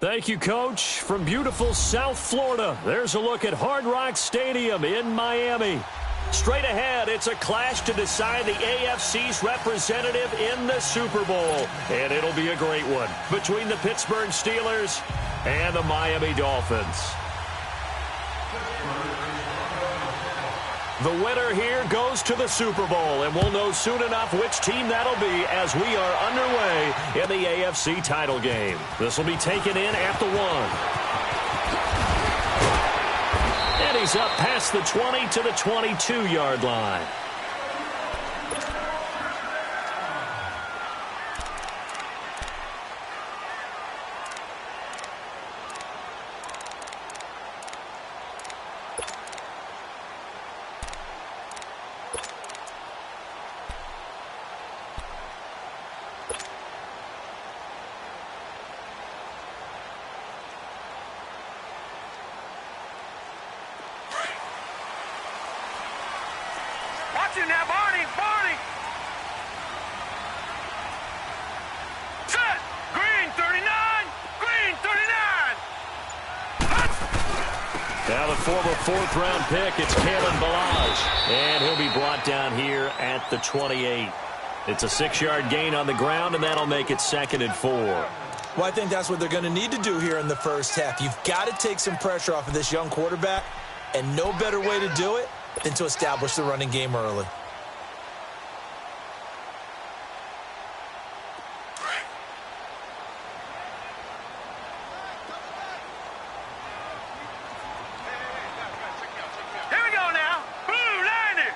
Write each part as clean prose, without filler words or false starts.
Thank you, Coach. From beautiful South Florida, there's a look at Hard Rock Stadium in Miami. Straight ahead, it's a clash to decide the AFC's representative in the Super Bowl. And it'll be a great one between the Pittsburgh Steelers and the Miami Dolphins. The winner here goes to the Super Bowl, and we'll know soon enough which team that'll be as we are underway in the AFC title game. This will be taken in at the 1. And he's up past the 20 to the 22-yard line. Now, Barney. Set. Green 39. Now the former 4th-round pick, it's Kalen Ballage. And he'll be brought down here at the 28. It's a 6-yard gain on the ground, and that'll make it 2nd and 4. Well, I think that's what they're going to need to do here in the first half. You've got to take some pressure off of this young quarterback, and no better way to do it than to establish the running game early. Here we go now. Blue 90.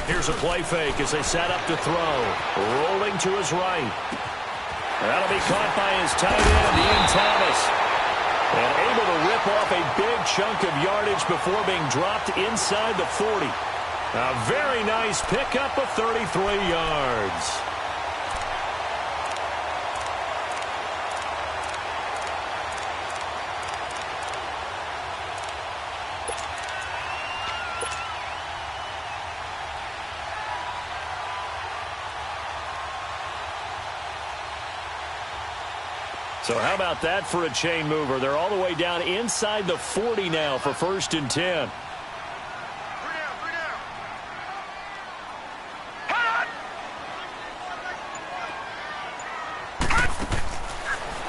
Here's a play fake as they set up to throw. Rolling to his right. That'll be caught by his tight end, Ian Thomas. And able to rip off a big chunk of yardage before being dropped inside the 40. A very nice pickup of 33 yards. So how about that for a chain mover? They're all the way down inside the 40 now for 1st and 10.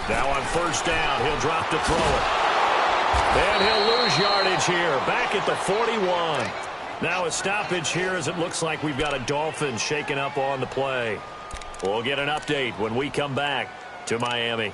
Now on 1st down, he'll drop to throw it. And he'll lose yardage here, back at the 41. Now a stoppage here as it looks like we've got a Dolphins shaking up on the play. We'll get an update when we come back to Miami.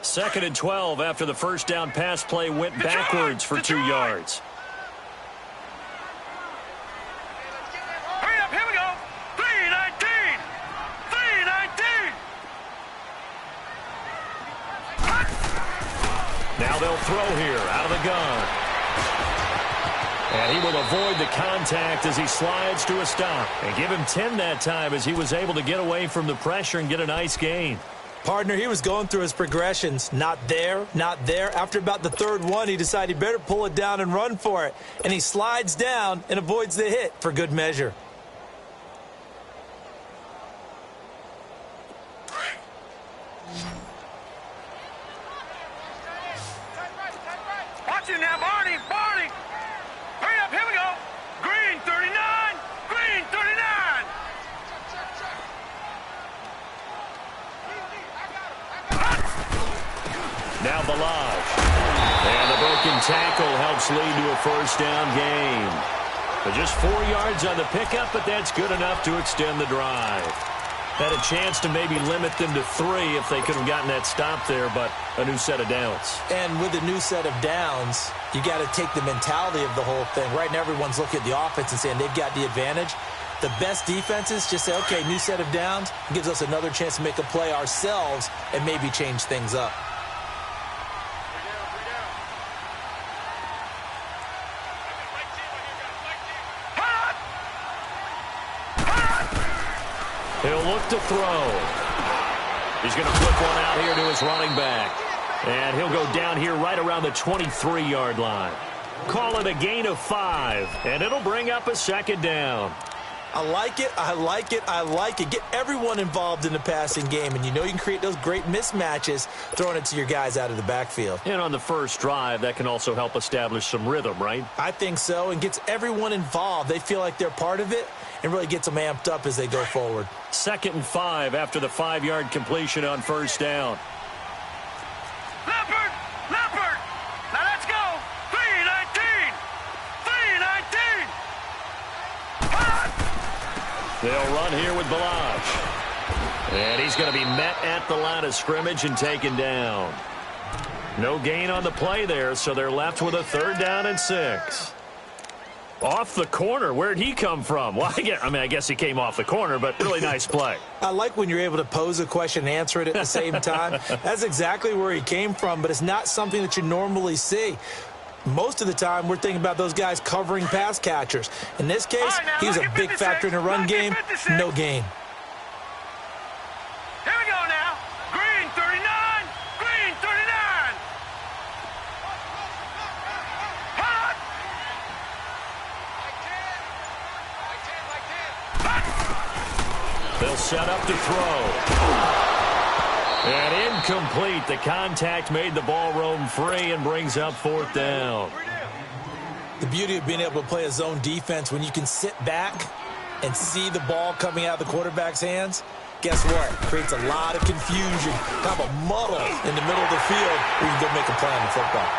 Second and 12 after the 1st down pass play went backwards for 2 yards. Hurry up, here we go. 319. Now they'll throw here out of the gun. And he will avoid the contact as he slides to a stop. And give him 10 that time as he was able to get away from the pressure and get a nice gain. Partner, he was going through his progressions. Not there, not there. After about the 3rd one, he decided he better pull it down and run for it. And he slides down and avoids the hit for good measure. Watch it now, Barney. Hurry up, here we go. Green 39. Now Ballage. And the broken tackle helps lead to a 1st down gain. But just 4 yards on the pickup, but that's good enough to extend the drive. Had a chance to maybe limit them to 3 if they could have gotten that stop there, but a new set of downs. And with a new set of downs, you got to take the mentality of the whole thing. Right now, everyone's looking at the offense and saying they've got the advantage. The best defenses just say, okay, new set of downs, gives us another chance to make a play ourselves and maybe change things up. look to throw. He's going to flip one out here to his running back. And he'll go down here right around the 23-yard line. Call it a gain of 5, and it'll bring up a second down. I like it, I like it, I like it. Get everyone involved in the passing game, and you know you can create those great mismatches throwing it to your guys out of the backfield. And on the first drive, that can also help establish some rhythm, right? I think so, and gets everyone involved. They feel like they're part of it, and really gets them amped up as they go forward. 2nd and 5 after the 5-yard completion on first down. Leopard! Leopard! Now let's go! 3-19! 3-19! They'll run here with Balaj. And he's going to be met at the line of scrimmage and taken down. No gain on the play there, so they're left with a 3rd down and 6. Off the corner. Where'd he come from? Well, I guess he came off the corner, but really nice play. I like when you're able to pose a question and answer it at the same time. That's exactly where he came from, but it's not something that you normally see. Most of the time, we're thinking about those guys covering pass catchers. In this case, right, he was a big factor in the run game. No gain. Here we go now. Green 39. Green 39. Hot. They'll set up to throw. And incomplete. The contact made the ball roam free and brings up 4th down. The beauty of being able to play a zone defense when you can sit back and see the ball coming out of the quarterback's hands, guess what? Creates a lot of confusion, kind of a muddle in the middle of the field where you can go make a play on the football.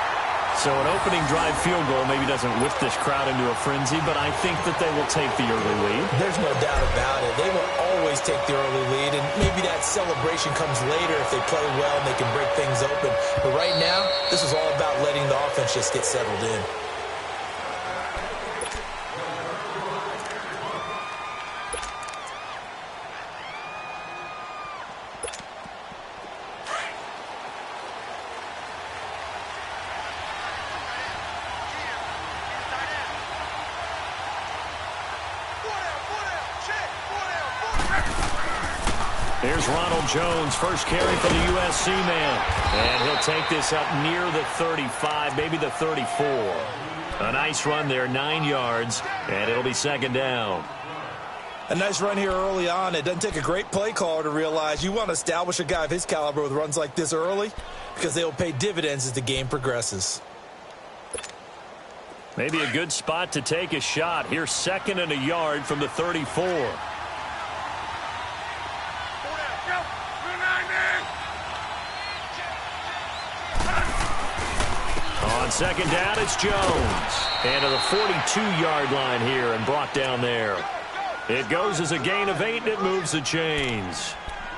So an opening drive field goal maybe doesn't whip this crowd into a frenzy, but I think that they will take the early lead. There's no doubt about it. They will always take the early lead, and maybe that celebration comes later if they play well and they can break things open. But right now, this is all about letting the offense just get settled in. Here's Ronald Jones, first carry for the USC man. And he'll take this up near the 35, maybe the 34. A nice run there, 9 yards, and it'll be 2nd down. A nice run here early on. It doesn't take a great play caller to realize you want to establish a guy of his caliber with runs like this early because they will pay dividends as the game progresses. Maybe a good spot to take a shot. Here's 2nd and a yard from the 34. On 2nd down, it's Jones. And to the 42-yard line here and brought down there. It goes as a gain of 8, and it moves the chains.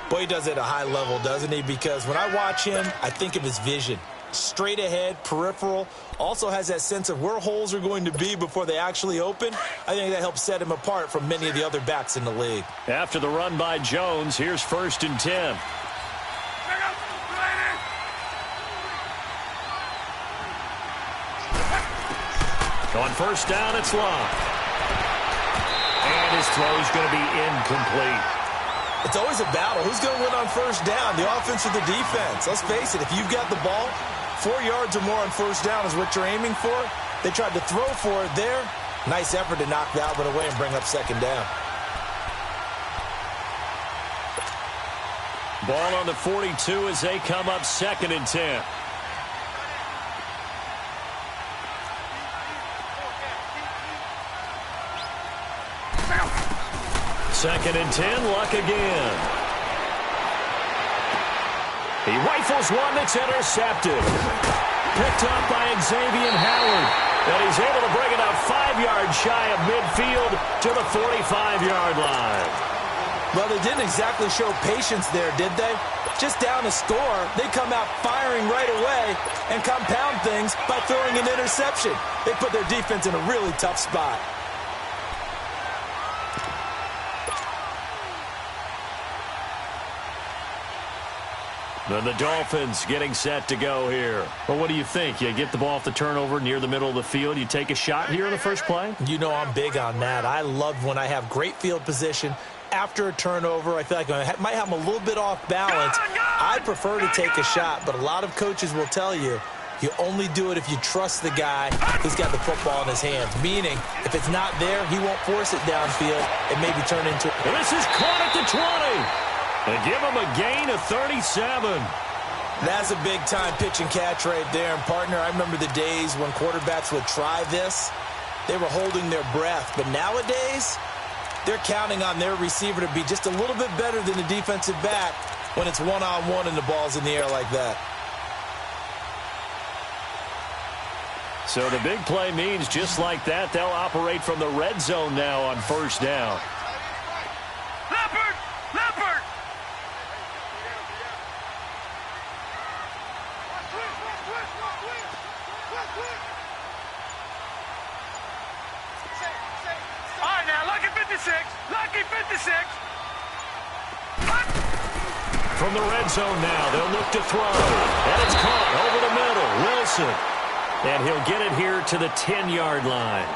Boy, he does it at a high level, doesn't he? Because when I watch him, I think of his vision. Straight ahead, peripheral. Also has that sense of where holes are going to be before they actually open. I think that helps set him apart from many of the other backs in the league. After the run by Jones, here's 1st and 10. On first down, it's Love. And his throw is going to be incomplete. It's always a battle. Who's going to win on first down, the offense or the defense? Let's face it, if you've got the ball, 4 yards or more on first down is what you're aiming for. They tried to throw for it there. Nice effort to knock that one away and bring up 2nd down. Ball on the 42 as they come up 2nd and 10. Second and 10, Luck again. He rifles one that's intercepted. Picked up by Xavier Howard. And he's able to bring it up 5 yards shy of midfield to the 45-yard line. Well, they didn't exactly show patience there, did they? Just down a score, they come out firing right away and compound things by throwing an interception. They put their defense in a really tough spot. Then the Dolphins getting set to go here. Well, what do you think? You get the ball off the turnover near the middle of the field. You take a shot here in the first play? You know I'm big on that. I love when I have great field position after a turnover, I feel like I might have them a little bit off balance. I prefer to take a shot, but a lot of coaches will tell you, you only do it if you trust the guy who's got the football in his hands. Meaning, if it's not there, he won't force it downfield and maybe turn into... This is caught at the 20. They give him a gain of 37. That's a big-time pitch and catch right there. And, partner, I remember the days when quarterbacks would try this. They were holding their breath. But nowadays, they're counting on their receiver to be just a little bit better than the defensive back when it's one-on-one and the ball's in the air like that. So the big play means just like that, they'll operate from the red zone now on first down. Leopard! Leopard! All right, now, lucky 56. Lucky 56. From the red zone now, they'll look to throw. And it's caught over the middle. Wilson. And he'll get it here to the 10-yard line.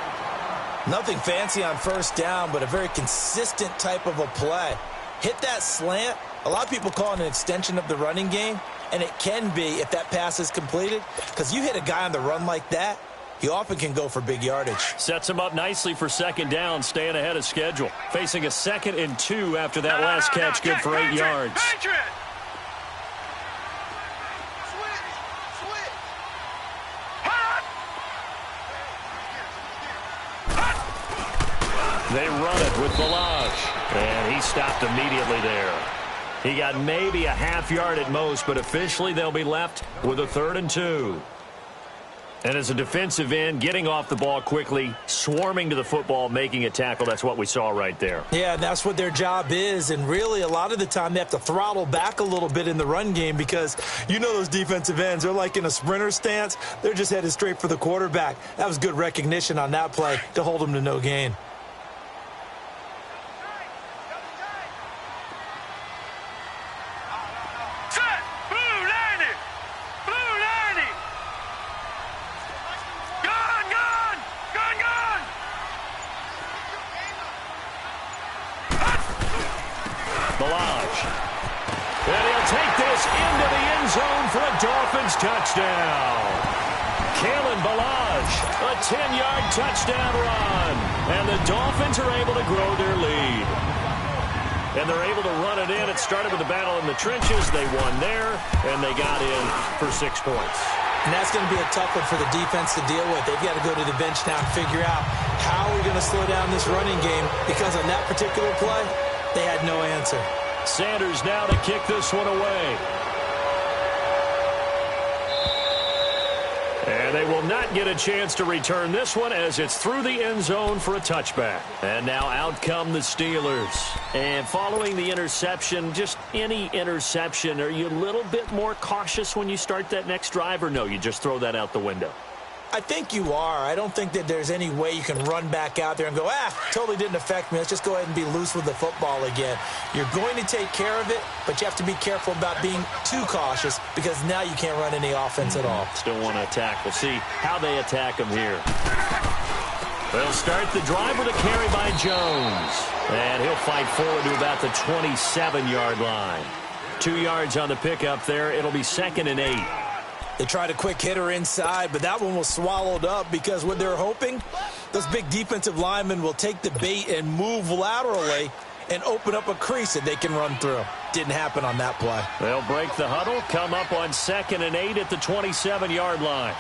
Nothing fancy on first down, but a very consistent type of a play. Hit that slant. A lot of people call it an extension of the running game, and it can be if that pass is completed, because you hit a guy on the run like that, he often can go for big yardage. Sets him up nicely for second down, staying ahead of schedule. Facing a 2nd and 2 after that last catch, good for 8 yards. They run it with Balaj, and he stopped immediately there. He got maybe a half yard at most, but officially they'll be left with a 3rd and 2. And as a defensive end, getting off the ball quickly, swarming to the football, making a tackle, that's what we saw right there. Yeah, and that's what their job is, and really a lot of the time they have to throttle back a little bit in the run game because you know those defensive ends, they're like in a sprinter stance, they're just headed straight for the quarterback. That was good recognition on that play to hold them to no gain. Dolphins touchdown. Kalen Balaj, a 10-yard touchdown run. And the Dolphins are able to grow their lead. And they're able to run it in. It started with a battle in the trenches. They won there, and they got in for 6 points. And that's going to be a tough one for the defense to deal with. They've got to go to the bench now and figure out how we're going to slow down this running game because on that particular play, they had no answer. Sanders now to kick this one away. And they will not get a chance to return this one as it's through the end zone for a touchback. And now out come the Steelers. And following the interception, just any interception, are you a little bit more cautious when you start that next drive, or no, you just throw that out the window? I think you are. I don't think that there's any way you can run back out there and go, totally didn't affect me. Let's just go ahead and be loose with the football again. You're going to take care of it, but you have to be careful about being too cautious because now you can't run any offense at all. Still want to attack. We'll see how they attack them here. They'll start the drive with a carry by Jones. And he'll fight forward to about the 27-yard line. 2 yards on the pickup there. It'll be 2nd and 8. They tried a quick hitter inside, but that one was swallowed up because what they're hoping, those big defensive linemen will take the bait and move laterally and open up a crease that they can run through. Didn't happen on that play. They'll break the huddle, come up on 2nd and 8 at the 27-yard line.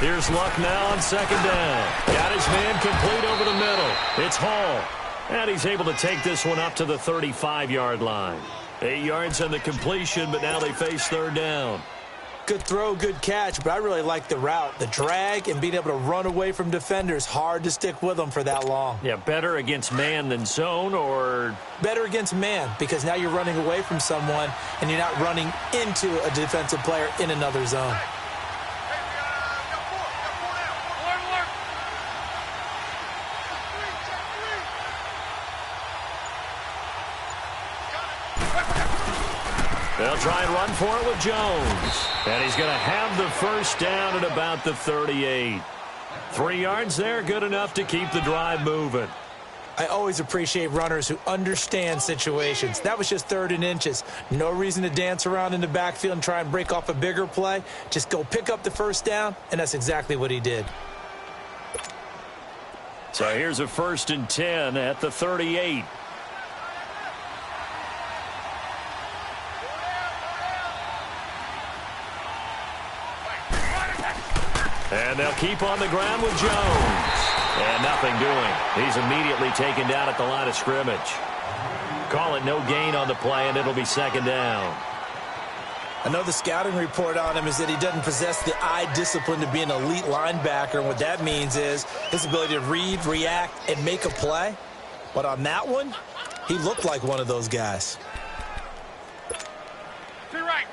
Here's Luck now on 2nd down. Got his man complete over the middle. It's Hall. And he's able to take this one up to the 35-yard line. 8 yards on the completion, but now they face 3rd down. Good throw, good catch, but I really like the route. The drag and being able to run away from defenders, hard to stick with them for that long. Yeah, better against man than zone, or? Better against man, because now you're running away from someone and you're not running into a defensive player in another zone. They'll try and run for it with Jones. And he's going to have the first down at about the 38. 3 yards there, good enough to keep the drive moving. I always appreciate runners who understand situations. That was just 3rd and inches. No reason to dance around in the backfield and try and break off a bigger play. Just go pick up the first down, and that's exactly what he did. So here's a 1st and 10 at the 38. And they'll keep on the ground with Jones. And nothing doing. He's immediately taken down at the line of scrimmage. Call it no gain on the play, and it'll be 2nd down. I know the scouting report on him is that he doesn't possess the eye discipline to be an elite linebacker. And what that means is his ability to read, react, and make a play. But on that one, he looked like one of those guys. To your right.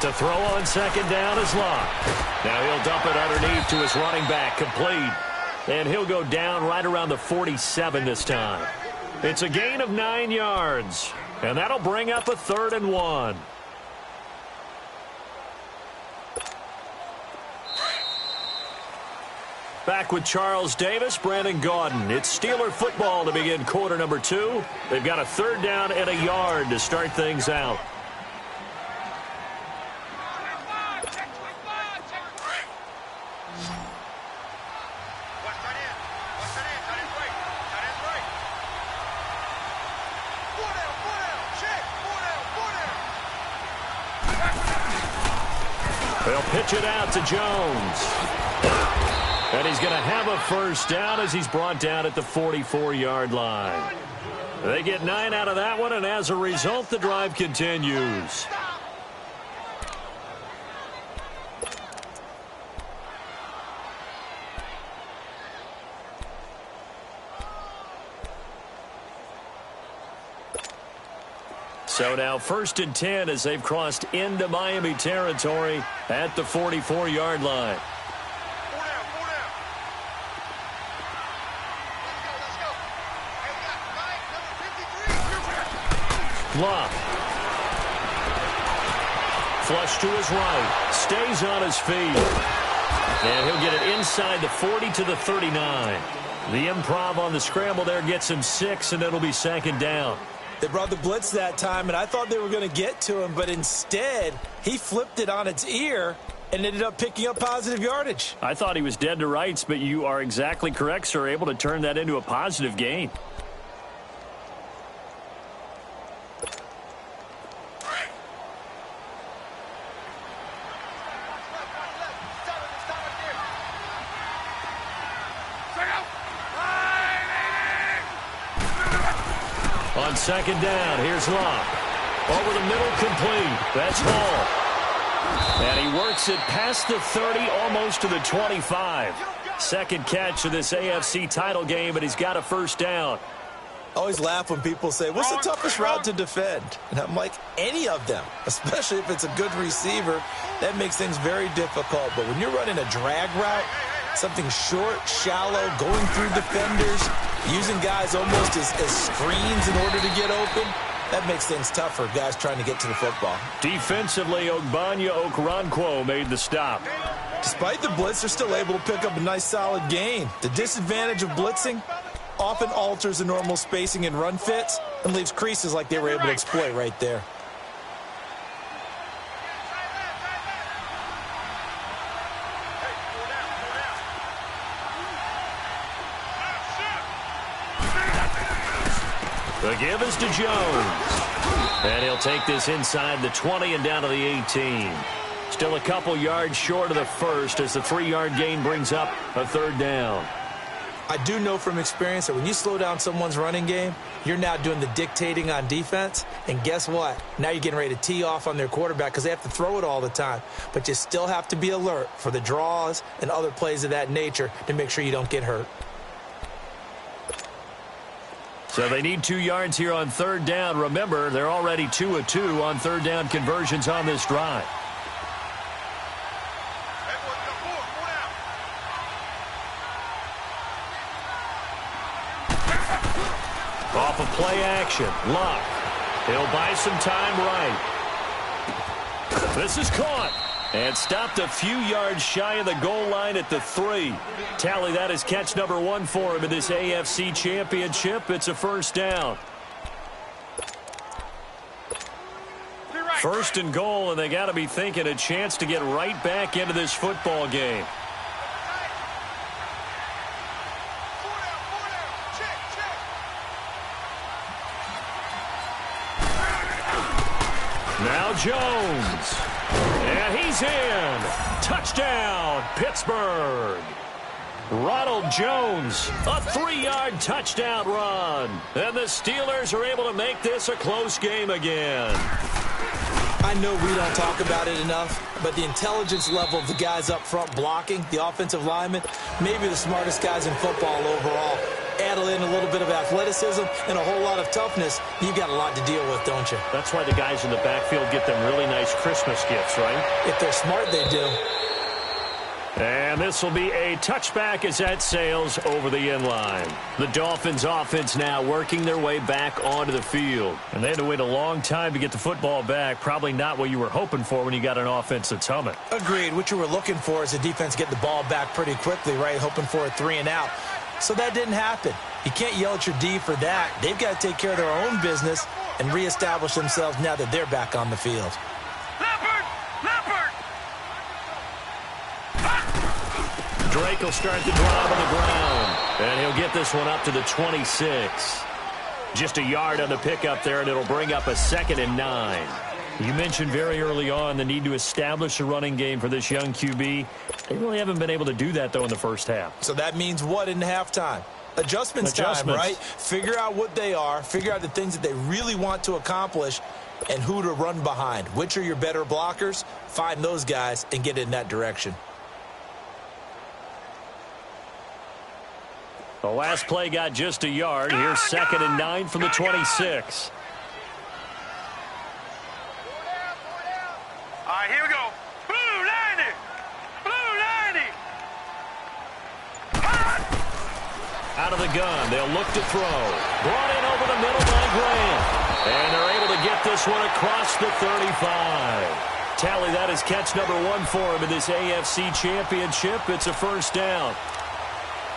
To throw on 2nd down is Locke. Now he'll dump it underneath to his running back, complete. And he'll go down right around the 47 this time. It's a gain of 9 yards. And that'll bring up a 3rd and 1. Back with Charles Davis, Brandon Gaudin. It's Steeler football to begin quarter number 2. They've got a 3rd down and a yard to start things out. They'll pitch it out to Jones. And he's going to have a 1st down as he's brought down at the 44-yard line. They get 9 out of that one, and as a result, the drive continues. So now 1st and 10 as they've crossed into Miami territory at the 44-yard line. Love. Flush to his right. Stays on his feet. And he'll get it inside the 40 to the 39. The improv on the scramble there gets him 6, and it'll be 2nd down. They brought the blitz that time, and I thought they were going to get to him, but instead, he flipped it on its ear and ended up picking up positive yardage. I thought he was dead to rights, but you are exactly correct, sir, able to turn that into a positive gain. On 2nd down, here's Locke. Over the middle, complete. That's Hall. And he works it past the 30, almost to the 25. 2nd catch of this AFC title game, and he's got a 1st down. I always laugh when people say, what's the toughest route to defend? And I'm like, any of them, especially if it's a good receiver. That makes things very difficult. But when you're running a drag route, something short, shallow, going through defenders, using guys almost as screens in order to get open, that makes things tough for guys trying to get to the football. Defensively, Ogbanya Okoronkwo made the stop. Despite the blitz, they're still able to pick up a nice, solid gain. The disadvantage of blitzing often alters the normal spacing and run fits and leaves creases like they were able to exploit right there. The give is to Jones. And he'll take this inside the 20 and down to the 18. Still a couple yards short of the 1st as the 3-yard gain brings up a 3rd down. I do know from experience that when you slow down someone's running game, you're now doing the dictating on defense. And guess what? Now you're getting ready to tee off on their quarterback because they have to throw it all the time. But you still have to be alert for the draws and other plays of that nature to make sure you don't get hurt. So they need 2 yards here on 3rd down. Remember, they're already 2 of 2 on 3rd down conversions on this drive. of play action. Luck. He'll buy some time right. This is caught. And stopped a few yards shy of the goal line at the 3. Tally that is catch number 1 for him in this AFC Championship. It's a first down. First and goal, and they got to be thinking a chance to get right back into this football game. Now Jones. And he's in. Touchdown, Pittsburgh. Ronald Jones, a 3-yard touchdown run. And the Steelers are able to make this a close game again. I know we don't talk about it enough, but the intelligence level of the guys up front blocking, the offensive linemen, maybe the smartest guys in football overall. Add in a little bit of athleticism and a whole lot of toughness, you've got a lot to deal with, don't you? That's why the guys in the backfield get them really nice Christmas gifts, right? If they're smart, they do. And this will be a touchback as that sails over the end line. The Dolphins offense now working their way back onto the field. And they had to wait a long time to get the football back. Probably not what you were hoping for when you got an offense that's humming. Agreed. What you were looking for is the defense get the ball back pretty quickly, right? Hoping for a 3 and out. So that didn't happen. You can't yell at your D for that. They've got to take care of their own business and reestablish themselves now that they're back on the field. Drake will start the drive on the ground. And he'll get this one up to the 26. Just a yard on the pickup there, and it'll bring up a 2nd and 9. You mentioned very early on the need to establish a running game for this young QB. They really haven't been able to do that, though, in the first half. So that means what in halftime? Adjustments time, right? Figure out what they are, figure out the things that they really want to accomplish, and who to run behind. Which are your better blockers? Find those guys and get in that direction. The last play got just a yard. Here's 2nd and 9 from the 26. All right, here we go. Blue 90. Blue 90. Out of the gun. They'll look to throw. Brought in over the middle by Grant. And they're able to get this one across the 35. Tally that is catch number 1 for him in this AFC Championship. It's a first down.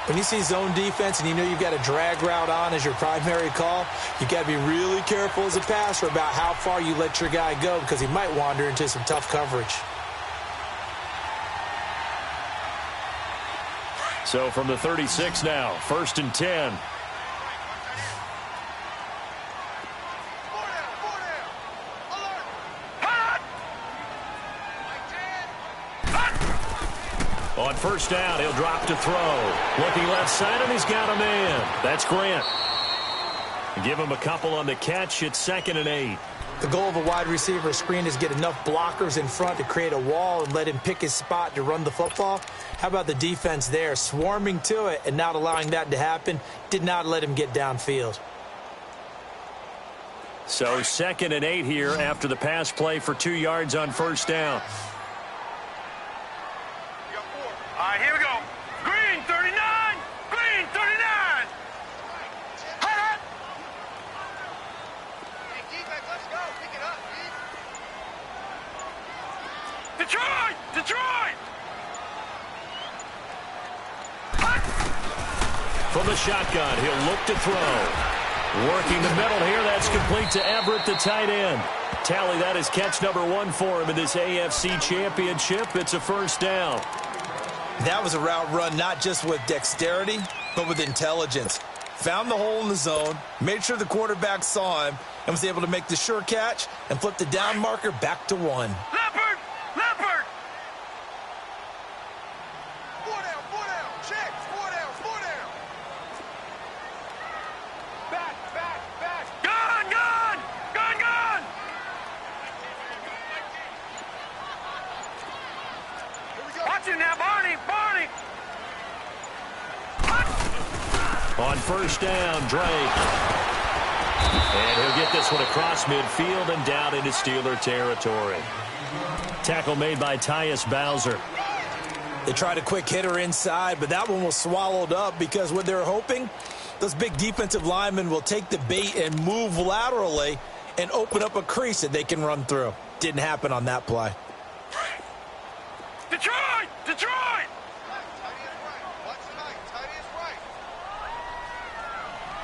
When you see zone defense and you know you've got a drag route on as your primary call, you've got to be really careful as a passer about how far you let your guy go because he might wander into some tough coverage. So from the 36 now, 1st and 10. On first down, he'll drop to throw. Looking left side, and he's got a man. That's Grant. Give him a couple on the catch. It's 2nd and 8. The goal of a wide receiver screen is get enough blockers in front to create a wall and let him pick his spot to run the football. How about the defense there? Swarming to it and not allowing that to happen. Did not let him get downfield. So 2nd and 8 here after the pass play for 2 yards on first down. All right, here we go. Green 39. Green 39. Hot. Hey, defense, let's go. Pick it up, dude. Detroit! Detroit! Hot. From the shotgun, he'll look to throw. Working the middle here, that's complete to Everett, the tight end. Tally that is catch number 1 for him in this AFC Championship. It's a first down. That was a route run not just with dexterity, but with intelligence. Found the hole in the zone, made sure the quarterback saw him, and was able to make the sure catch and flip the down marker back to 1. Leopard! Leopard! 4 down, 4 down. Check. 4 down, 4 down. Back, back, back. Gun, gun! Gun, gun! Watch him now, Barney! Barney! On first down, Drake. And he'll get this one across midfield and down into Steeler territory. Tackle made by Tyus Bowser. They tried a quick hitter inside, but that one was swallowed up because what they were hoping Those big defensive linemen will take the bait and move laterally and open up a crease that they can run through. Didn't happen on that play. Detroit! Detroit!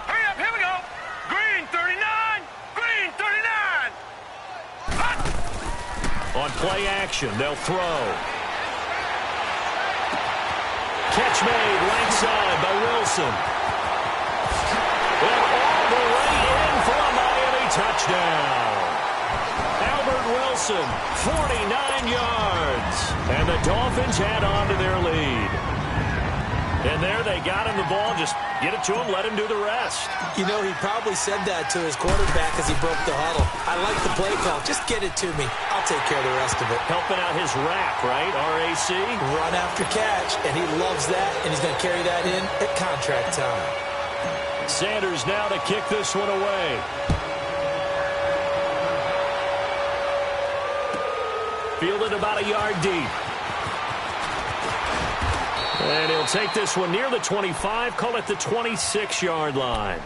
Hurry up, here we go! Green 39! Green 39! Hot! On play action, they'll throw. Catch made, right side by Wilson. And all the way in for a Miami touchdown. Albert Wilson, 49 yards. And the Dolphins add on to their lead. And there they got him the ball. Just get it to him, let him do the rest. You know, he probably said that to his quarterback as he broke the huddle. I like the play call. Just get it to me. I'll take care of the rest of it. Helping out his rack, right? RAC? Run after catch, and he loves that, and he's going to carry that in at contract time. Sanders now to kick this one away. Fielded about a yard deep. And he'll take this one near the 25, call it the 26-yard line.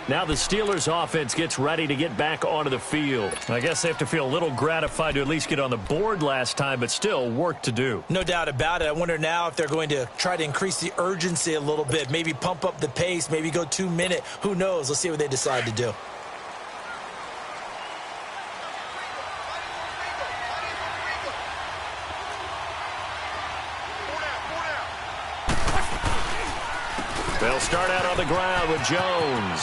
Now the Steelers offense gets ready to get back onto the field. I guess they have to feel a little gratified to at least get on the board last time, but still work to do. No doubt about it. I wonder now if they're going to try to increase the urgency a little bit, maybe pump up the pace, maybe go 2 minute. Who knows? Let's see what they decide to do. They'll start out on the ground with Jones.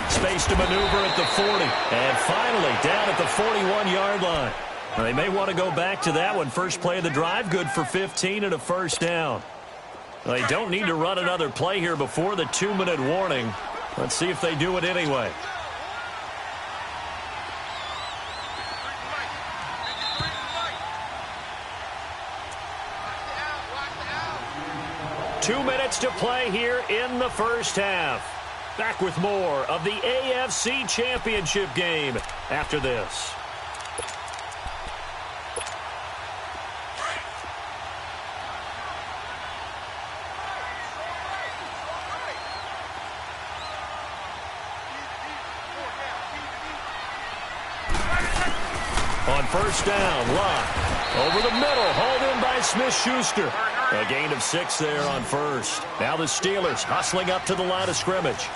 Space to maneuver at the 40. And finally down at the 41-yard line. Now, they may want to go back to that one. First play of the drive, good for 15 and a first down. Well, they don't need to run another play here before the 2-minute warning. Let's see if they do it anyway. Two minutes to play here in the first half. Back with more of the AFC Championship game after this. On first down, Locke over the middle, hauled in by Smith-Schuster. A gain of 6 there on first. Now the Steelers hustling up to the line of scrimmage.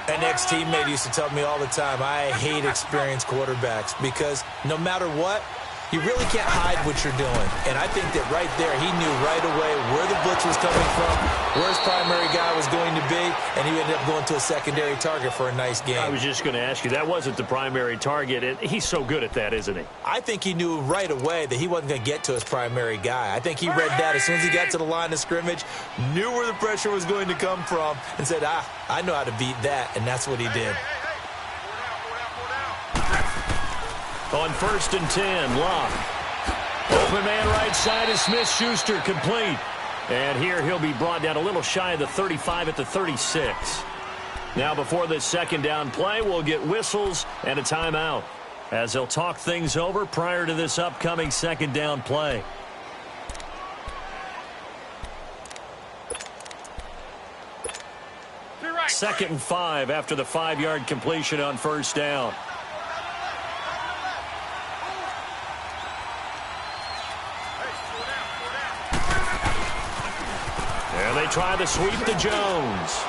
An ex-teammate used to tell me all the time, I hate experienced quarterbacks because no matter what, you really can't hide what you're doing. And I think that right there, he knew right away where the blitz was coming from, where his primary guy was going to be, and he ended up going to a secondary target for a nice game. I was just going to ask you, that wasn't the primary target. He's so good at that, isn't he? I think he knew right away that he wasn't going to get to his primary guy. I think he read that as soon as he got to the line of scrimmage, knew where the pressure was going to come from, and said, I know how to beat that, and that's what he did. On first and 10, Locke. Open man right side is Smith-Schuster, complete. And here he'll be brought down a little shy of the 35 at the 36. Now before this second down play, we'll get whistles and a timeout as they'll talk things over prior to this upcoming second down play. Second and 5 after the 5-yard completion on first down. They try the sweep to Jones.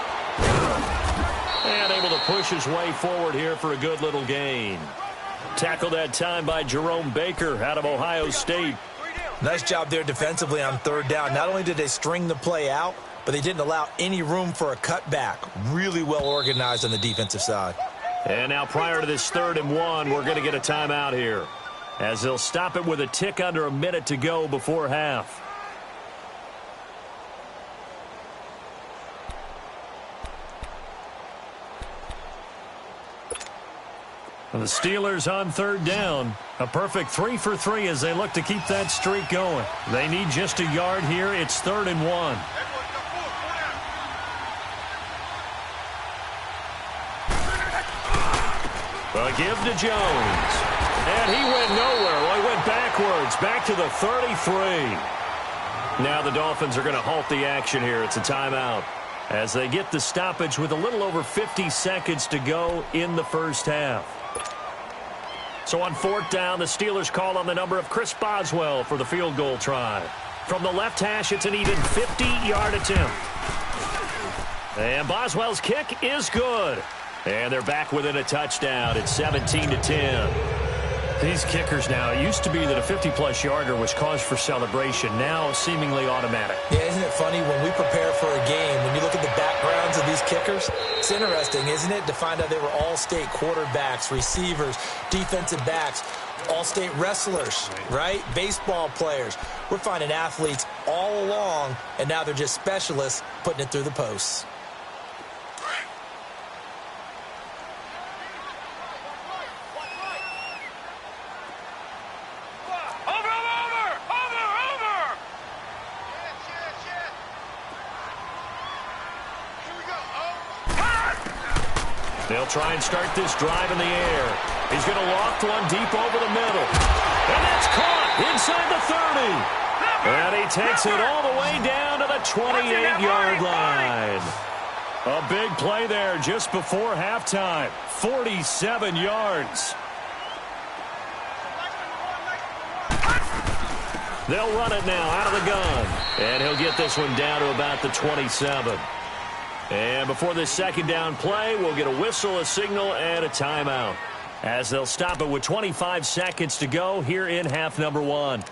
And able to push his way forward here for a good little gain. Tackled that time by Jerome Baker out of Ohio State. Nice job there defensively on third down. Not only did they string the play out, but they didn't allow any room for a cutback. Really well organized on the defensive side. And now prior to this 3rd and 1, we're going to get a timeout here, as they'll stop it with a tick under a minute to go before half. The Steelers on third down. A perfect 3 for 3 as they look to keep that streak going. They need just a yard here. It's 3rd and 1. A give to Jones. And he went nowhere. Well, he went backwards. Back to the 33. Now the Dolphins are going to halt the action here. It's a timeout. as they get the stoppage with a little over 50 seconds to go in the first half. So on fourth down, the Steelers call on the number of Chris Boswell for the field goal try. From the left hash, it's an even 50-yard attempt. And Boswell's kick is good. And they're back within a touchdown. It's 17-10. These kickers now, it used to be that a 50-plus yarder was cause for celebration. Now seemingly automatic. Yeah, isn't it funny when we prepare for a game, when you look at the backgrounds of these kickers, it's interesting, isn't it, to find out they were all-state quarterbacks, receivers, defensive backs, all-state wrestlers, right? Baseball players. We're finding athletes all along, and now they're just specialists putting it through the posts. They'll try and start this drive in the air. He's going to loft one deep over the middle. And that's caught inside the 30. And he takes it all the way down to the 28-yard line. A big play there just before halftime. 47 yards. They'll run it now out of the gun. And he'll get this one down to about the 27. And before this second down play, we'll get a whistle, a signal, and a timeout, as they'll stop it with 25 seconds to go here in half number one.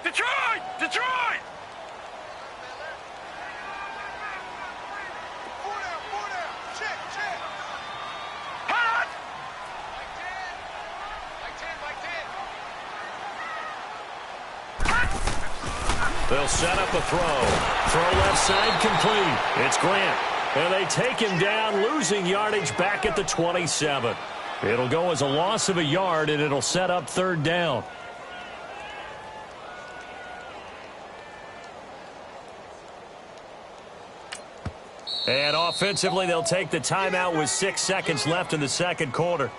Detroit! Detroit! Four down. Check. Hot! Like 10. They'll set up a throw. Throw left side complete. It's Grant. And they take him down, losing yardage back at the 27. It'll go as a loss of a yard, and it'll set up third down. And offensively, they'll take the timeout with 6 seconds left in the second quarter.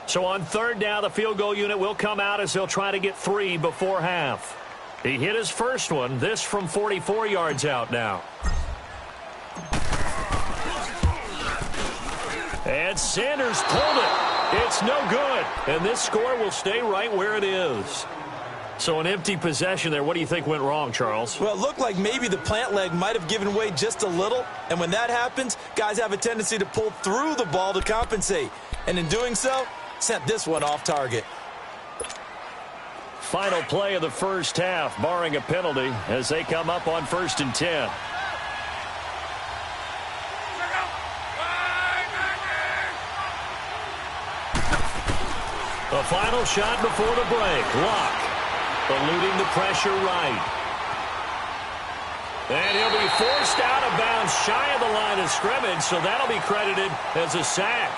So on third down, the field goal unit will come out as they'll try to get 3 before half. He hit his first one, this from 44 yards out now. And Sanders pulled it. It's no good. And this score will stay right where it is. So an empty possession there. What do you think went wrong, Charles? Well, it looked like maybe the plant leg might have given way just a little. And when that happens, guys have a tendency to pull through the ball to compensate. And in doing so, sent this one off target. Final play of the first half, barring a penalty, as they come up on 1st and 10. The final shot before the break. Luck eluding the pressure right. And he'll be forced out of bounds shy of the line of scrimmage, so that'll be credited as a sack.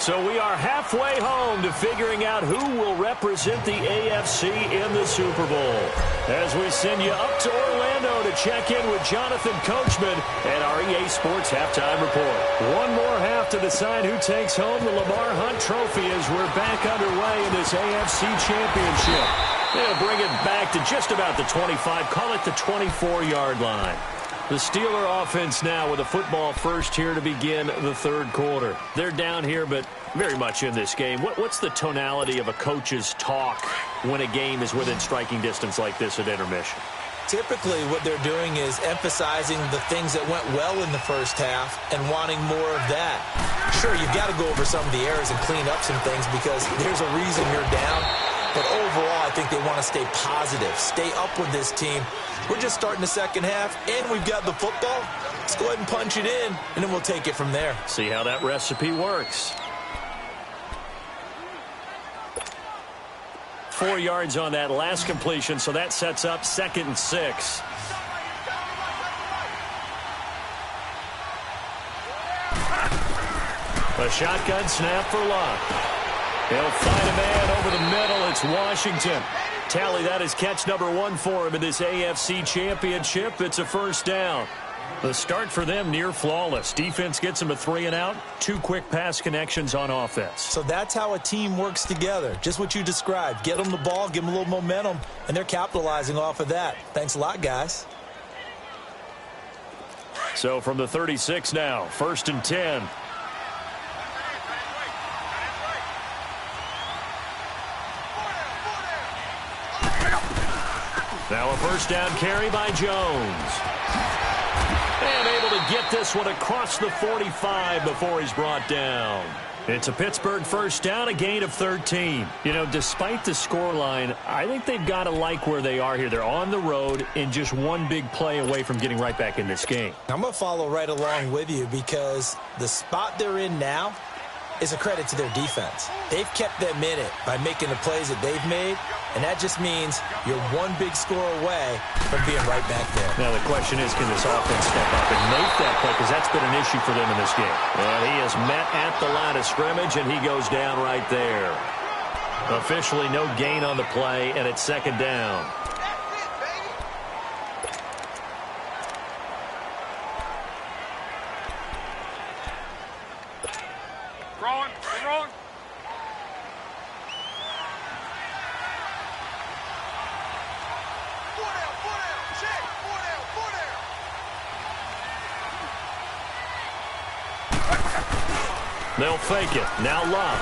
So we are halfway home to figuring out who will represent the AFC in the Super Bowl, as we send you up to Orlando to check in with Jonathan Coachman and our EA Sports Halftime Report. One more half to decide who takes home the Lamar Hunt Trophy as we're back underway in this AFC Championship. They'll bring it back to just about the 25, call it the 24-yard line. The Steeler offense now with a football first here to begin the third quarter. They're down here, but very much in this game. What's the tonality of a coach's talk when a game is within striking distance like this at intermission? Typically, what they're doing is emphasizing the things that went well in the first half and wanting more of that. Sure, you've got to go over some of the errors and clean up some things because there's a reason you're down. But overall, I think they want to stay positive, stay up with this team. We're just starting the second half, and we've got the football. Let's go ahead and punch it in, and then we'll take it from there. See how that recipe works. 4 yards on that last completion, so that sets up 2nd and 6. A shotgun snap for Luck. He'll find a man over the middle. It's Washington. Tally, that is catch number 1 for him in this AFC Championship. It's a first down. The start for them near flawless. Defense gets them a 3 and out. 2 quick pass connections on offense. So that's how a team works together. Just what you described. Get them the ball, give them a little momentum, and they're capitalizing off of that. Thanks a lot, guys. So from the 36 now, 1st and 10. Now a first down carry by Jones. And able to get this one across the 45 before he's brought down. It's a Pittsburgh first down, a gain of 13. You know, despite the scoreline, I think they've got to like where they are here. They're on the road and just one big play away from getting right back in this game. I'm going to follow right along with you because the spot they're in now is a credit to their defense. They've kept them in it by making the plays that they've made, and that just means you're one big score away from being right back there. Now the question is, can this offense step up and make that play? Because that's been an issue for them in this game. And he is met at the line of scrimmage, and he goes down right there. Officially no gain on the play, and it's 2nd down. Throwing. They'll fake it. Now Luck.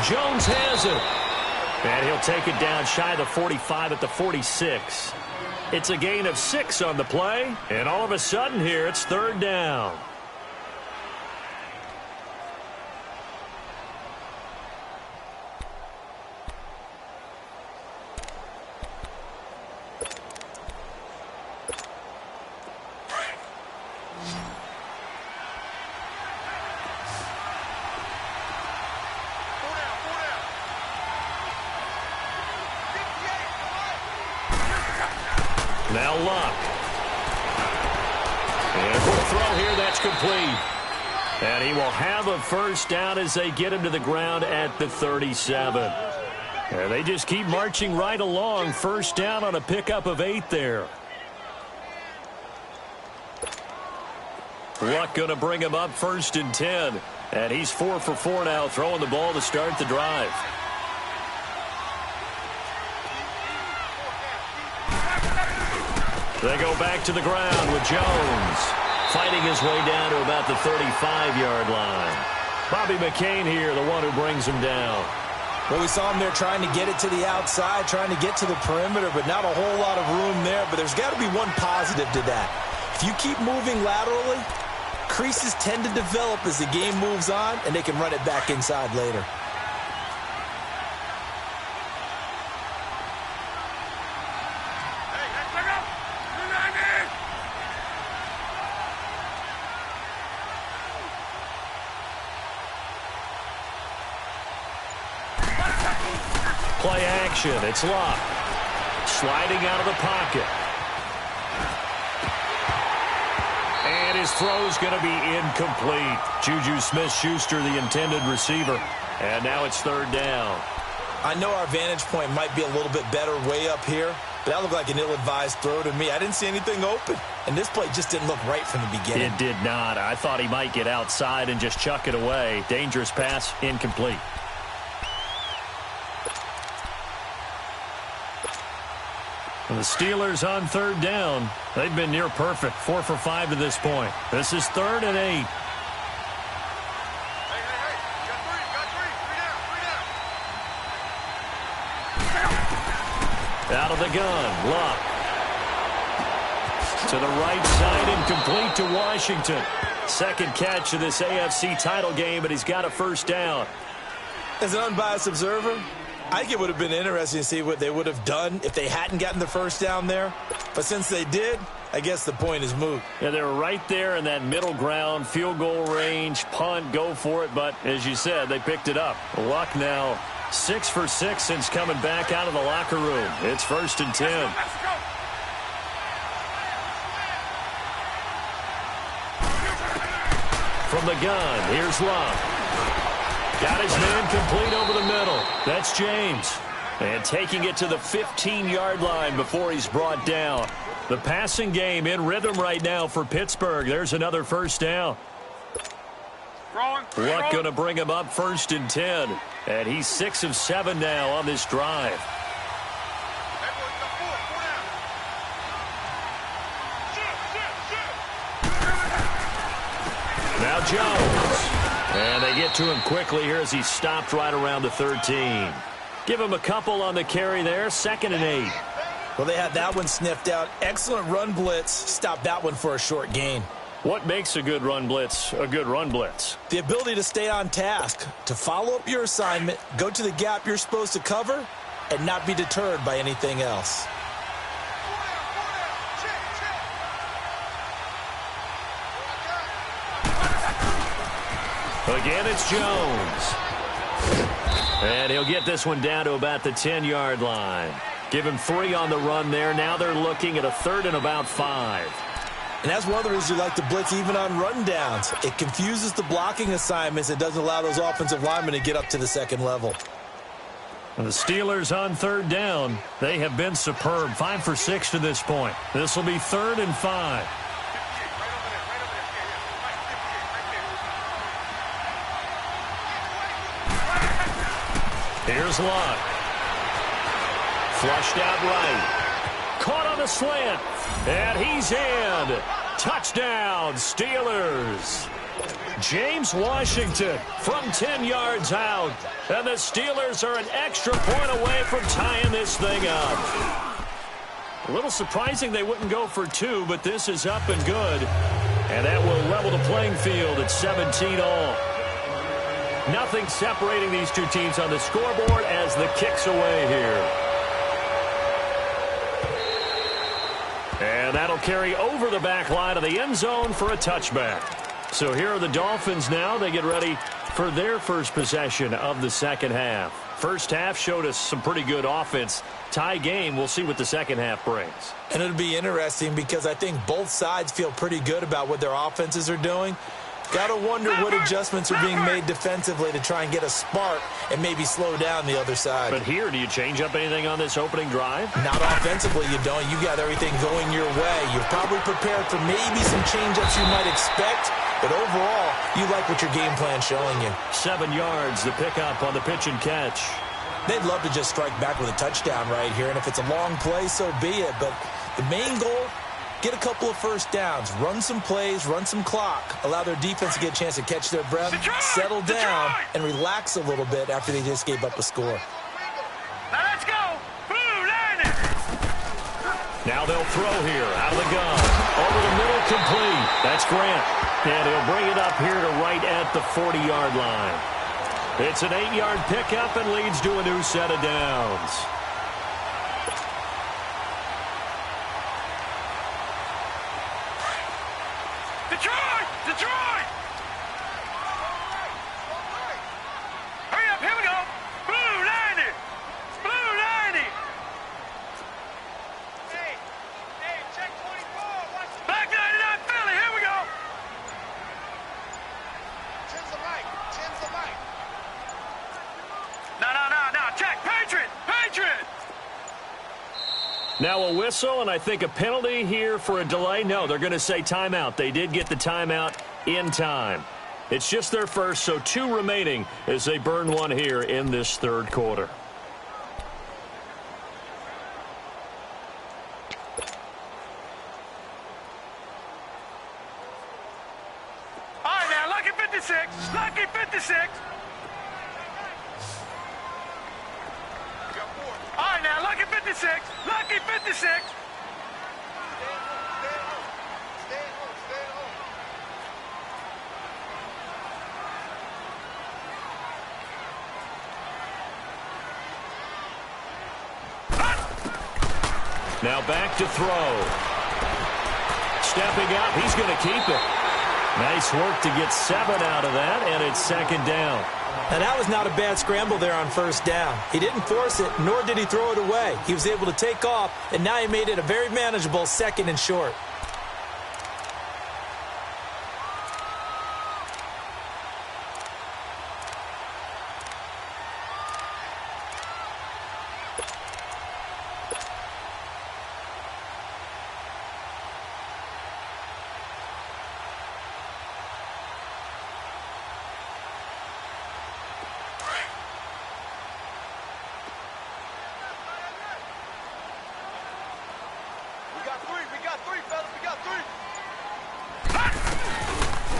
Jones has it. And he'll take it down shy of the 45 at the 46. It's a gain of 6 on the play. And all of a sudden here, it's 3rd down. Now Luck. And for a throw here, that's complete. And he will have a first down as they get him to the ground at the 37. And they just keep marching right along. First down on a pickup of 8 there. Luck going to bring him up 1st and 10. And he's 4 for 4 now, throwing the ball to start the drive. They go back to the ground with Jones fighting his way down to about the 35-yard line. Bobby McCain here, the one who brings him down. Well, we saw him there trying to get it to the outside, trying to get to the perimeter, but not a whole lot of room there. But there's got to be one positive to that. If you keep moving laterally, creases tend to develop as the game moves on, and they can run it back inside later. Play action. It's Luck. Sliding out of the pocket. And his throw's going to be incomplete. Juju Smith-Schuster, the intended receiver. And now it's 3rd down. I know our vantage point might be a little bit better way up here, but that looked like an ill-advised throw to me. I didn't see anything open, and this play just didn't look right from the beginning. It did not. I thought he might get outside and just chuck it away. Dangerous pass, incomplete. The Steelers on 3rd down. They've been near perfect, 4 for 5 to this point. This is 3rd and 8. Out of the gun, Luck. To the right side, incomplete to Washington. 2nd catch of this AFC title game, but he's got a first down. As an unbiased observer, I think it would have been interesting to see what they would have done if they hadn't gotten the first down there. But since they did, I guess the point is moot. Yeah, they're right there in that middle ground, field goal range, punt, go for it. But as you said, they picked it up. Luck now 6 for 6 since coming back out of the locker room. It's 1st and 10. From the gun, here's Luck. Got his man complete over the middle. That's James. And taking it to the 15-yard line before he's brought down. The passing game in rhythm right now for Pittsburgh. There's another first down. Luck going to bring him up 1st and 10. And he's 6 of 7 now on this drive. Now Jones. And they get to him quickly here as he stopped right around the 13. Give him a couple on the carry there. 2nd and 8. Well, they had that one sniffed out. Excellent run blitz. Stopped that one for a short gain. What makes a good run blitz a good run blitz? The ability to stay on task, to follow up your assignment, go to the gap you're supposed to cover, and not be deterred by anything else. Again, it's Jones. And he'll get this one down to about the 10-yard line. Give him 3 on the run there. Now they're looking at a 3rd and about 5. And that's one of the reasons you like to blitz even on run downs. It confuses the blocking assignments. It doesn't allow those offensive linemen to get up to the second level. And the Steelers on 3rd down. They have been superb. 5 for 6 to this point. This will be 3rd and 5. Here's Luck. Flushed out right. Caught on the slant. And he's in. Touchdown, Steelers. James Washington from 10 yards out. And the Steelers are an extra point away from tying this thing up. A little surprising they wouldn't go for 2, but this is up and good. And that will level the playing field at 17 all. Nothing separating these two teams on the scoreboard as the kick's away here. And that'll carry over the back line of the end zone for a touchback. So here are the Dolphins now. They get ready for their first possession of the second half. First half showed us some pretty good offense. Tie game, we'll see what the second half brings. And it'll be interesting because I think both sides feel pretty good about what their offenses are doing. Got to wonder what adjustments are being made defensively to try and get a spark and maybe slow down the other side. But here, do you change up anything on this opening drive? Not offensively, you don't. You got everything going your way. You're probably prepared for maybe some change-ups you might expect, but overall, you like what your game plan's showing you. 7 yards, the pickup on the pitch and catch. They'd love to just strike back with a touchdown right here, and if it's a long play, so be it. But the main goal, get a couple of first downs, run some plays, run some clock, allow their defense to get a chance to catch their breath, settle down, and relax a little bit after they just gave up a score. Now let's go. Blue line. Now they'll throw here out of the gun. Over the middle, complete. That's Grant. And he'll bring it up here to right at the 40-yard line. It's an 8-yard pickup and leads to a new set of downs. Detroit! Detroit! Hurry up, here we go. Blue 90. Blue 90. Hey, check 24. Watch the Black 99 Philly, here we go. Tim's the mic. Tim's the mic. No. Check. Patriot. Patriot. Now a whistle, and I think a penalty here for a delay. No, they're going to say timeout. They did get the timeout in time. It's just their first, so 2 remaining as they burn one here in this third quarter. All right, now, lucky 56. Lucky 56. All right, now, lucky 56. Lucky 56. Stay at home. Now back to throw. stepping up. He's going to keep it. Nice work to get 7 out of that, and it's second down. Now, that was not a bad scramble there on first down. He didn't force it, nor did he throw it away. He was able to take off, and now he made it a very manageable 2nd and short.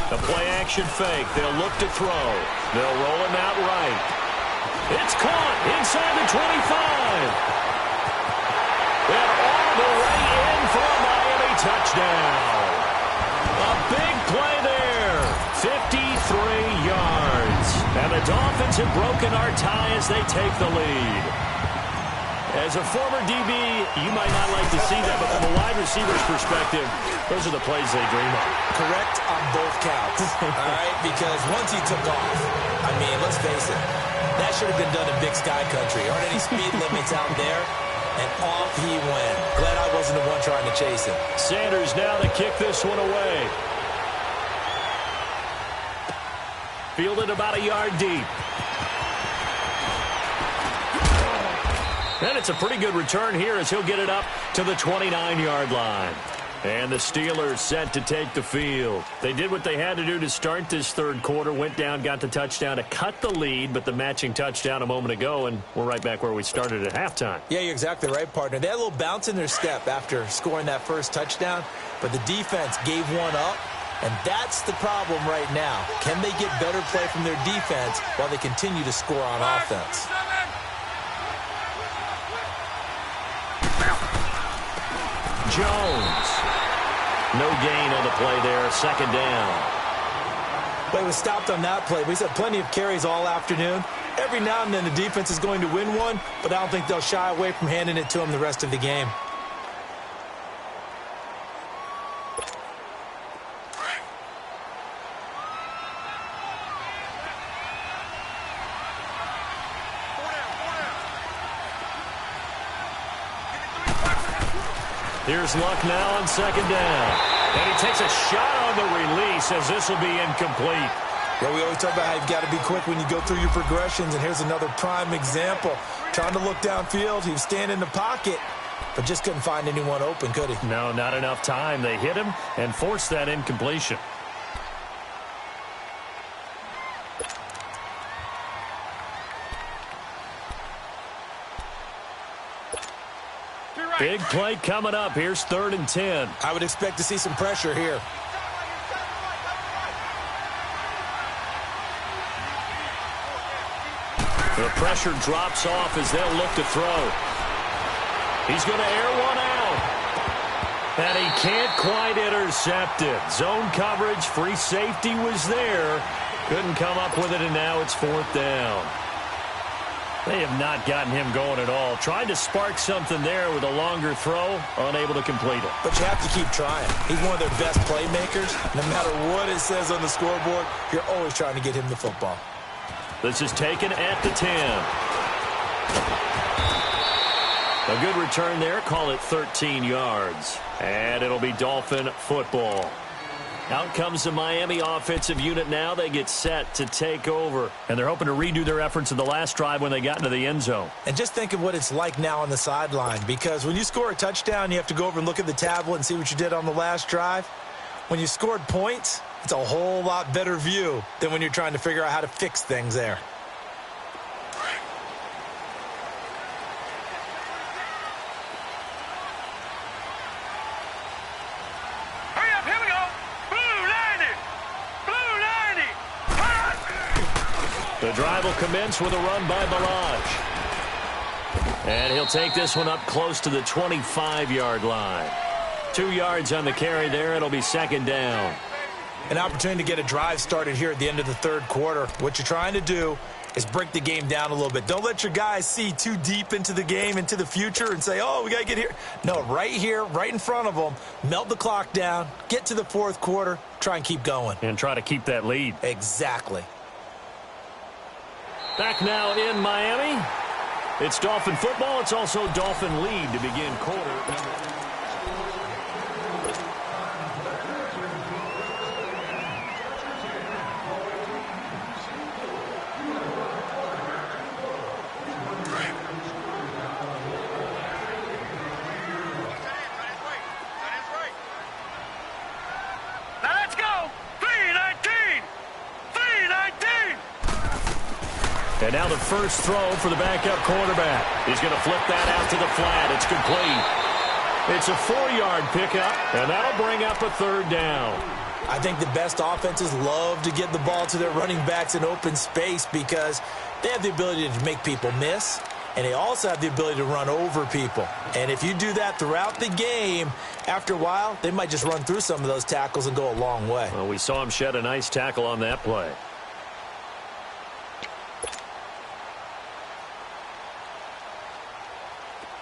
The play-action fake. They'll look to throw. They'll roll him out right. It's caught inside the 25. And all the way in for a Miami touchdown. A big play there. 53 yards. And the Dolphins have broken our tie as they take the lead. As a former DB, you might not like to see that, but from a wide receiver's perspective, those are the plays they dream of. Correct on both counts, all right? Because once he took off, I mean, let's face it, that should have been done in Big Sky Country. Aren't any speed limits out there? And off he went. Glad I wasn't the one trying to chase him. Sanders now to kick this one away. Fielded about a yard deep. And it's a pretty good return here as he'll get it up to the 29-yard line. And the Steelers set to take the field. They did what they had to do to start this third quarter. Went down, got the touchdown to cut the lead, but the matching touchdown a moment ago, and we're right back where we started at halftime. Yeah, you're exactly right, partner. They had a little bounce in their step after scoring that first touchdown, but the defense gave one up, and that's the problem right now. Can they get better play from their defense while they continue to score on offense? Jones. No gain on the play there. Second down. But he was stopped on that play. But he's had plenty of carries all afternoon. Every now and then the defense is going to win one, but I don't think they'll shy away from handing it to him the rest of the game. Here's Luck now on second down. And he takes a shot on the release as this will be incomplete. Yeah, we always talk about how you've got to be quick when you go through your progressions, and here's another prime example. Trying to look downfield, he was standing in the pocket, but just couldn't find anyone open, could he? No, not enough time. They hit him and forced that incompletion. Big play coming up. Here's 3rd and 10. I would expect to see some pressure here. The pressure drops off as they'll look to throw. He's going to air one out. And he can't quite intercept it. Zone coverage, free safety was there. Couldn't come up with it, and now it's 4th down. They have not gotten him going at all. Tried to spark something there with a longer throw, unable to complete it. But you have to keep trying. He's one of their best playmakers. No matter what it says on the scoreboard, you're always trying to get him the football. This is taken at the 10. A good return there. Call it 13 yards. And it'll be Dolphin football. Out comes the Miami offensive unit now. They get set to take over. And they're hoping to redo their efforts in the last drive when they got into the end zone. And just think of what it's like now on the sideline. Because when you score a touchdown, you have to go over and look at the tablet and see what you did on the last drive. When you scored points, it's a whole lot better view than when you're trying to figure out how to fix things there. The drive will commence with a run by Balaj. And he'll take this one up close to the 25-yard line. 2 yards on the carry there. It'll be second down. An opportunity to get a drive started here at the end of the third quarter. What you're trying to do is break the game down a little bit. Don't let your guys see too deep into the game, into the future, and say, oh, we got to get here. No, right here, right in front of them, melt the clock down, get to the fourth quarter, try and keep going. And try to keep that lead. Exactly. Back now in Miami. It's Dolphin football. It's also Dolphin lead to begin quarter number. And now the first throw for the backup quarterback. He's going to flip that out to the flat. It's complete. It's a 4-yard pickup, and that'll bring up a third down. I think the best offenses love to get the ball to their running backs in open space because they have the ability to make people miss, and they also have the ability to run over people. And if you do that throughout the game, after a while, they might just run through some of those tackles and go a long way. Well, we saw him shed a nice tackle on that play.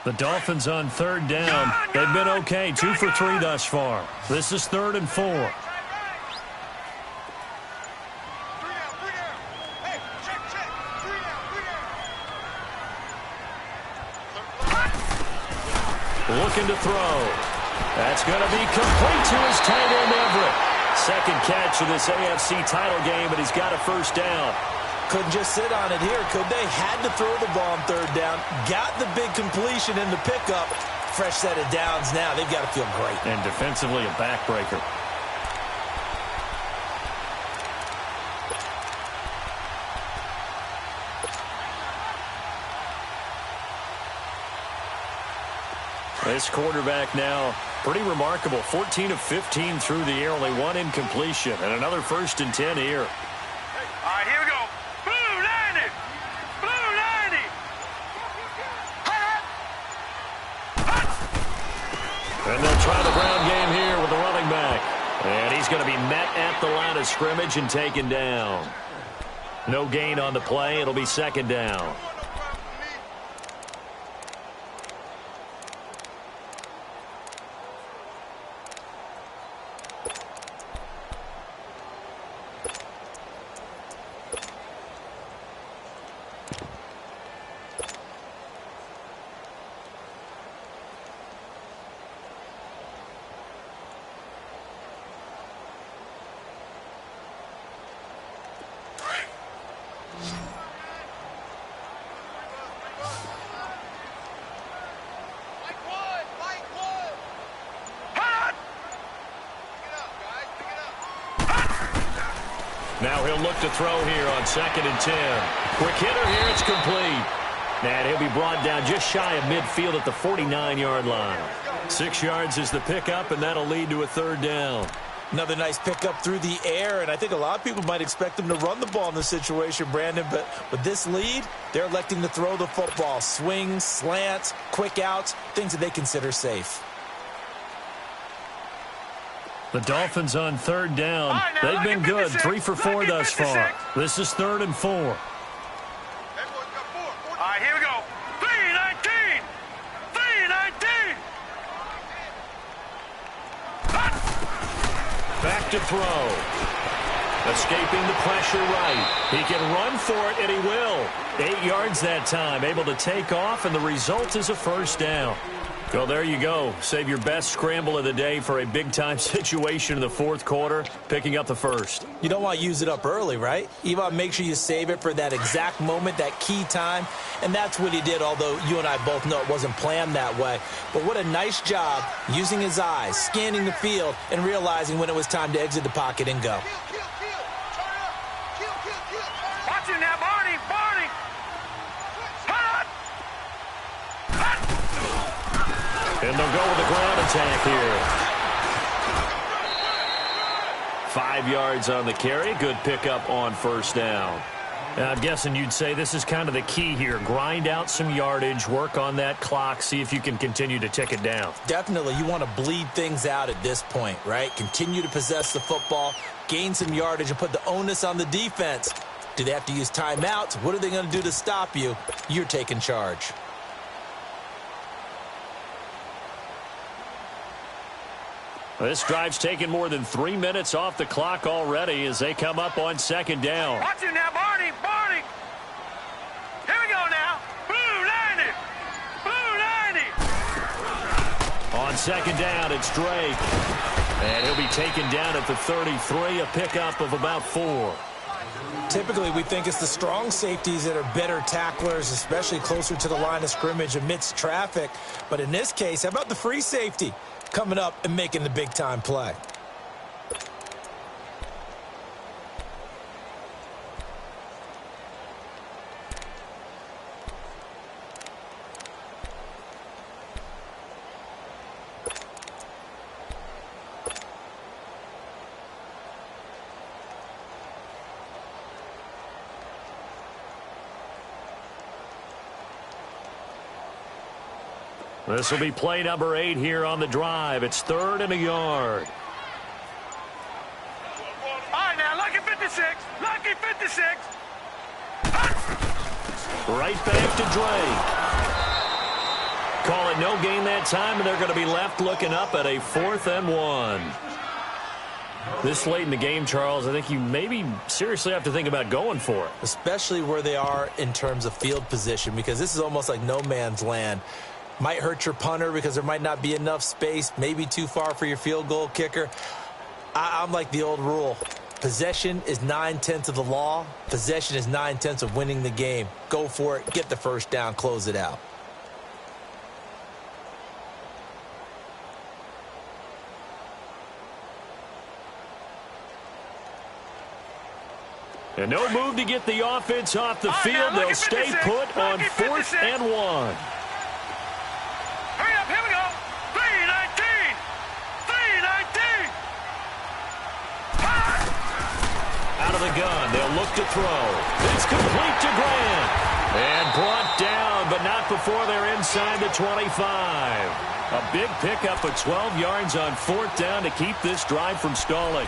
The Dolphins on third down. They've been okay, 2 for 3 thus far. This is 3rd and 4. Looking to throw. That's going to be complete to his tight end, Everett. Second catch of this AFC title game, but he's got a first down. Couldn't just sit on it here, could they? Had to throw the ball on third down. Got the big completion in the pickup. Fresh set of downs now. They've got to feel great. And defensively, a backbreaker. This quarterback now, pretty remarkable. 14 of 15 through the air, only 1 incompletion. And another 1st and 10 here. All right, here we go. Blue 90! Blue 90! And they'll try the ground game here with the running back. And he's going to be met at the line of scrimmage and taken down. No gain on the play. It'll be 2nd down. Now he'll look to throw here on 2nd and 10. Quick hitter here. It's complete. And he'll be brought down just shy of midfield at the 49-yard line. 6 yards is the pickup, and that'll lead to a 3rd down. Another nice pickup through the air, and I think a lot of people might expect them to run the ball in this situation, Brandon, but with this lead, they're electing to throw the football. Swings, slants, quick outs, things that they consider safe. The Dolphins on 3rd down. They've been good, 3 for 4 thus far. This is 3rd and 4. All right, here we go. 3-19! 3-19! Back to throw. Escaping the pressure right. He can run for it, and he will. 8 yards that time, able to take off, and the result is a 1st down. Well, there you go. Save your best scramble of the day for a big-time situation in the 4th quarter, picking up the 1st. You don't want to use it up early, right? You want to make sure you save it for that exact moment, that key time, and that's what he did, although you and I both know it wasn't planned that way. But what a nice job using his eyes, scanning the field, and realizing when it was time to exit the pocket and go. Watch it now, Barney! Barney! Hot! And they'll go with the ground attack here. 5 yards on the carry. Good pickup on 1st down. And I'm guessing you'd say this is kind of the key here. Grind out some yardage, work on that clock, see if you can continue to tick it down. Definitely. You want to bleed things out at this point, right? Continue to possess the football, gain some yardage, and put the onus on the defense. Do they have to use timeouts? What are they going to do to stop you? You're taking charge. This drive's taken more than 3 minutes off the clock already as they come up on second down. Watch it now, Barney. Barney. Here we go now. Blue 90. Blue 90. On second down, it's Drake. And he'll be taken down at the 33, a pickup of about 4. Typically, we think it's the strong safeties that are better tacklers, especially closer to the line of scrimmage amidst traffic. But in this case, how about the free safety coming up and making the big-time play? This will be play number 8 here on the drive. It's 3rd and a yard. All right, now, lucky 56. Lucky 56. Right back to Drake. Call it no gain that time, and they're going to be left looking up at a 4th and 1. This late in the game, Charles, I think you maybe seriously have to think about going for it. Especially where they are in terms of field position, because this is almost like no man's land. Might hurt your punter because there might not be enough space, maybe too far for your field goal kicker. I'm like the old rule. Possession is 9/10 of the law. Possession is 9/10 of winning the game. Go for it. Get the first down. Close it out. And no move to get the offense off the field. They'll stay put on 4th and 1. Hurry up, here we go. 319. 319. Out of the gun, they'll look to throw. It's complete to Grant. And brought down, but not before they're inside the 25. A big pickup of 12 yards on 4th down to keep this drive from stalling.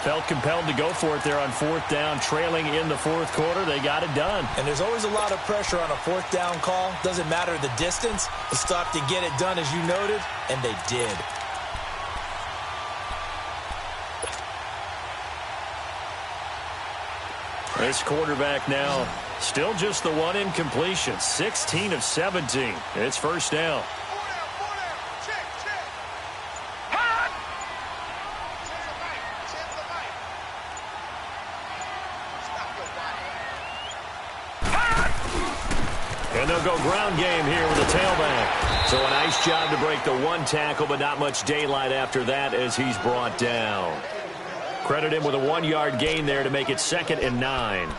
Felt compelled to go for it there on 4th down, trailing in the 4th quarter. They got it done. And there's always a lot of pressure on a 4th down call. Doesn't matter the distance. You still have to get it done, as you noted, and they did. This quarterback now still just the one incompletion. 16 of 17. It's 1st down. And they'll go ground game here with a tailback. So a nice job to break the 1 tackle, but not much daylight after that as he's brought down. Credit him with a 1-yard gain there to make it 2nd and 9.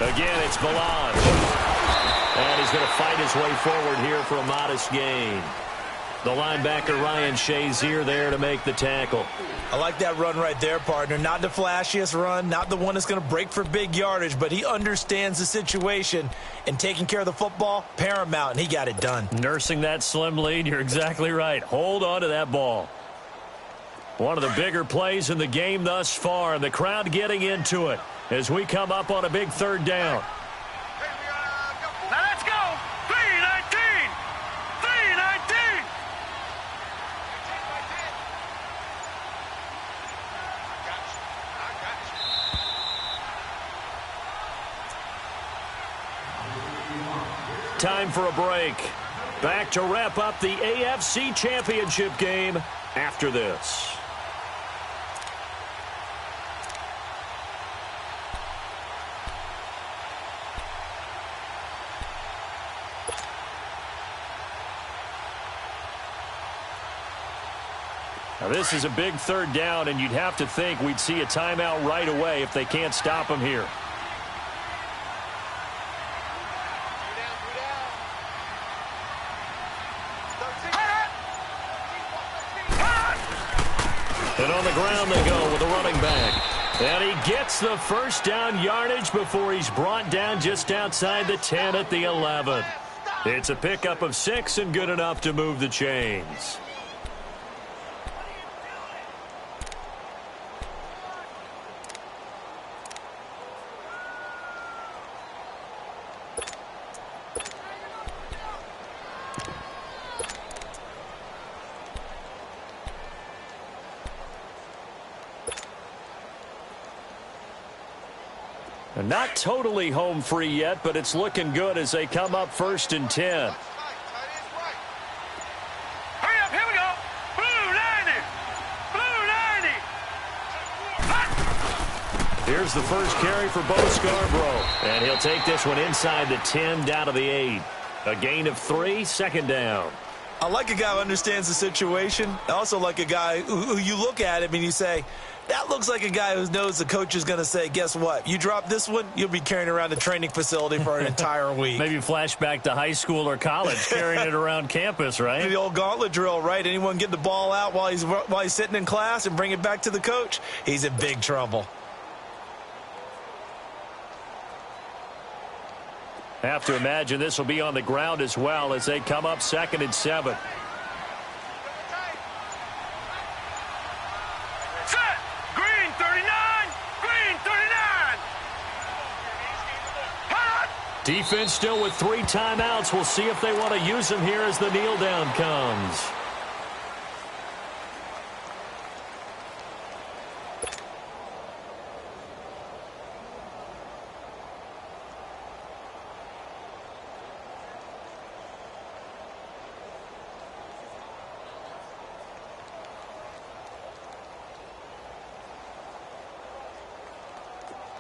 Again, it's Melange. And he's going to fight his way forward here for a modest gain. The linebacker, Ryan Shazier, there to make the tackle. I like that run right there, partner. Not the flashiest run, not the one that's going to break for big yardage, but he understands the situation, and taking care of the football, paramount, and he got it done. Nursing that slim lead, you're exactly right. Hold on to that ball. One of the bigger plays in the game thus far, and the crowd getting into it as we come up on a big 3rd down. Now let's go. 319. 319. Time for a break. Back to wrap up the AFC Championship game after this. Now, this is a big third down, and you'd have to think we'd see a timeout right away if they can't stop him here. And on the ground they go with a running back. And he gets the first down yardage before he's brought down just outside the 10 at the 11. It's a pickup of 6 and good enough to move the chains. Not totally home free yet, but it's looking good as they come up 1st and 10. Hurry up, here we go. Blue 90. Blue 90. Here's the first carry for Bo Scarborough. And he'll take this one inside the 10 down to the 8. A gain of 3, 2nd down. I like a guy who understands the situation. I also like a guy who you look at him and you say, that looks like a guy who knows the coach is going to say, guess what? You drop this one, you'll be carrying around the training facility for an entire week. Maybe flashback to high school or college, carrying it around campus, right? The old gauntlet drill, right? Anyone get the ball out while he's sitting in class and bring it back to the coach, he's in big trouble. Have to imagine this will be on the ground as well as they come up 2nd and 7. Set. Green 39. Green 39. Hot. Defense still with 3 timeouts. We'll see if they want to use them here as the kneel down comes.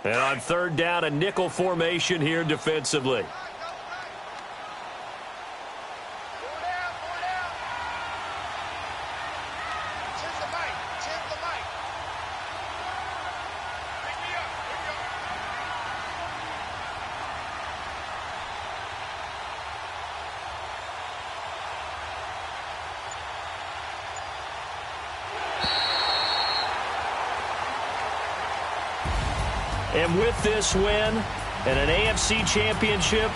And on 3rd down, a nickel formation here defensively. And with this win and an AFC championship,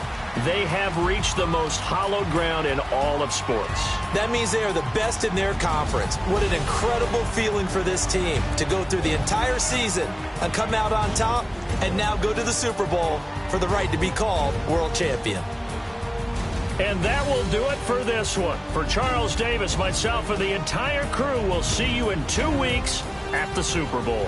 they have reached the most hallowed ground in all of sports. That means they are the best in their conference. What an incredible feeling for this team to go through the entire season and come out on top and now go to the Super Bowl for the right to be called world champion. And that will do it for this one. For Charles Davis, myself, and the entire crew, we'll see you in 2 weeks at the Super Bowl.